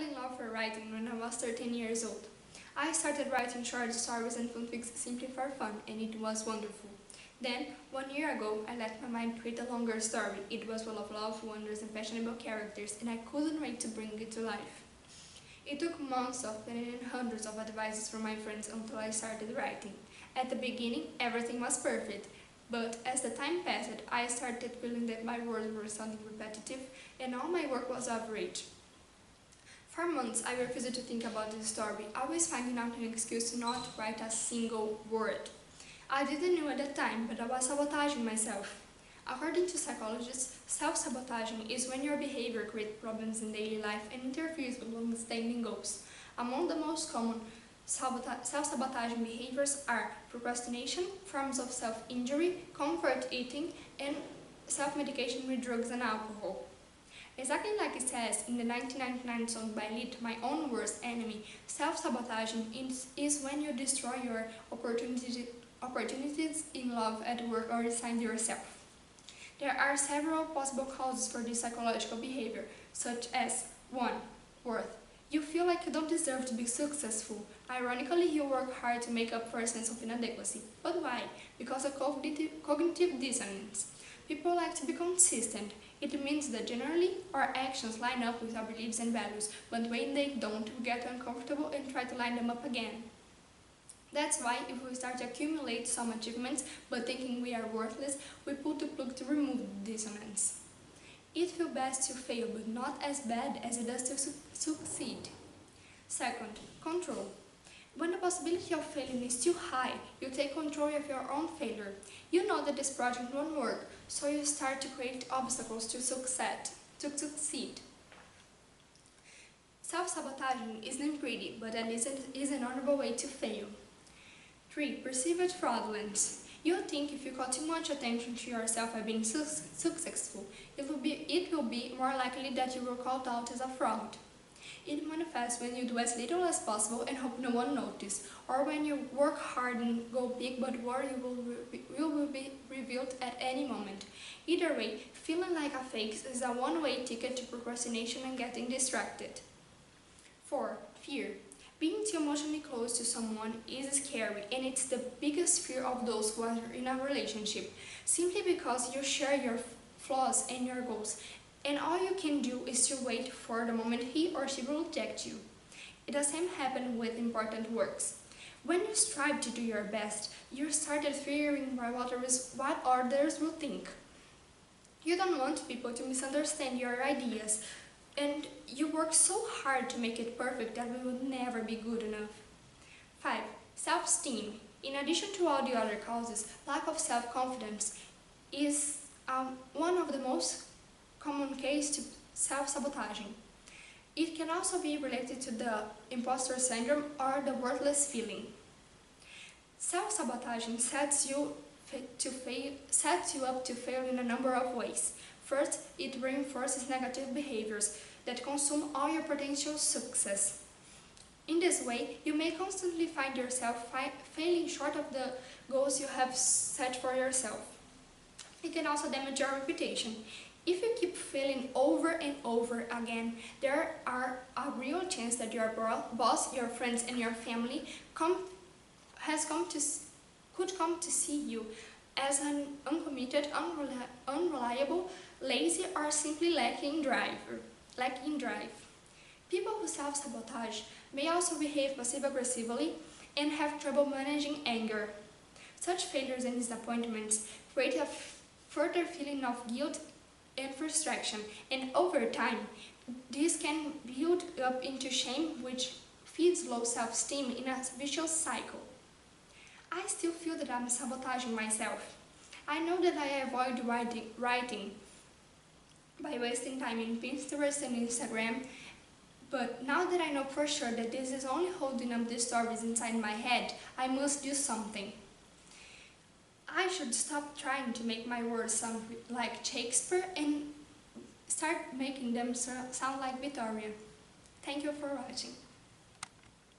fell in love with writing when I was 13 years old. I started writing short stories and fanfics simply for fun, and it was wonderful. Then, 1 year ago, I let my mind create a longer story. It was full of love, wonders, and passionate characters, and I couldn't wait to bring it to life. It took months of putting in hundreds of advices from my friends until I started writing. At the beginning, everything was perfect, but as the time passed, I started feeling that my words were sounding repetitive and all my work was average. For months, I refused to think about this story, always finding out an excuse to not write a single word. I didn't know at the time, but I was sabotaging myself. According to psychologists, self-sabotaging is when your behavior creates problems in daily life and interferes with long-standing goals. Among the most common self-sabotaging behaviors are procrastination, forms of self-injury, comfort eating, and self-medication with drugs and alcohol. Exactly like it says in the 1999 song by Lit, My Own Worst Enemy, self-sabotaging is when you destroy your opportunities in love, at work, or inside yourself. There are several possible causes for this psychological behavior, such as 1. Worth. You feel like you don't deserve to be successful. Ironically, you work hard to make up for a sense of inadequacy. But why? Because of cognitive dissonance. People like to be consistent. It means that generally our actions line up with our beliefs and values, but when they don't, we get uncomfortable and try to line them up again. That's why if we start to accumulate some achievements, but thinking we are worthless, we pull the plug to remove the dissonance. It feels best to fail, but not as bad as it does to succeed. 2. Control. When the possibility of failing is too high, you take control of your own failure. You know that this project won't work, so you start to create obstacles to succeed. Self-sabotaging isn't pretty, but at least it is an honorable way to fail. 3. Perceived fraudulence. You think if you call too much attention to yourself by being successful, it will be more likely that you will be called out as a fraud. It manifests when you do as little as possible and hope no one notices, or when you work hard and go big but worry you will be revealed at any moment. Either way, feeling like a fake is a one-way ticket to procrastination and getting distracted. 4. Fear. Being too emotionally close to someone is scary, and it's the biggest fear of those who are in a relationship, simply because you share your flaws and your goals, and all you can do is to wait for the moment he or she will reject you. It does same happen with important works. When you strive to do your best, you started fearing what others will think. You don't want people to misunderstand your ideas, and you work so hard to make it perfect that it will never be good enough. 5. Self-esteem. In addition to all the other causes, lack of self-confidence is one of the most common cases to self-sabotaging. It can also be related to the imposter syndrome or the worthless feeling. Self-sabotaging sets you up to fail in a number of ways. First, it reinforces negative behaviors that consume all your potential success. In this way, you may constantly find yourself failing short of the goals you have set for yourself. It can also damage your reputation. If you keep failing over and over again, there are a real chance that your boss, your friends, and your family could come to see you as an uncommitted, unreliable, lazy, or simply lacking drive. People who self-sabotage may also behave passive-aggressively and have trouble managing anger. Such failures and disappointments create a further feeling of guilt and frustration, and over time, this can build up into shame, which feeds low self-esteem in a vicious cycle. I still feel that I'm sabotaging myself. I know that I avoid writing by wasting time in Pinterest and Instagram, but now that I know for sure that this is only holding up the stories inside my head, I must do something. I should stop trying to make my words sound like Shakespeare and start making them sound like Vittoria. Thank you for watching.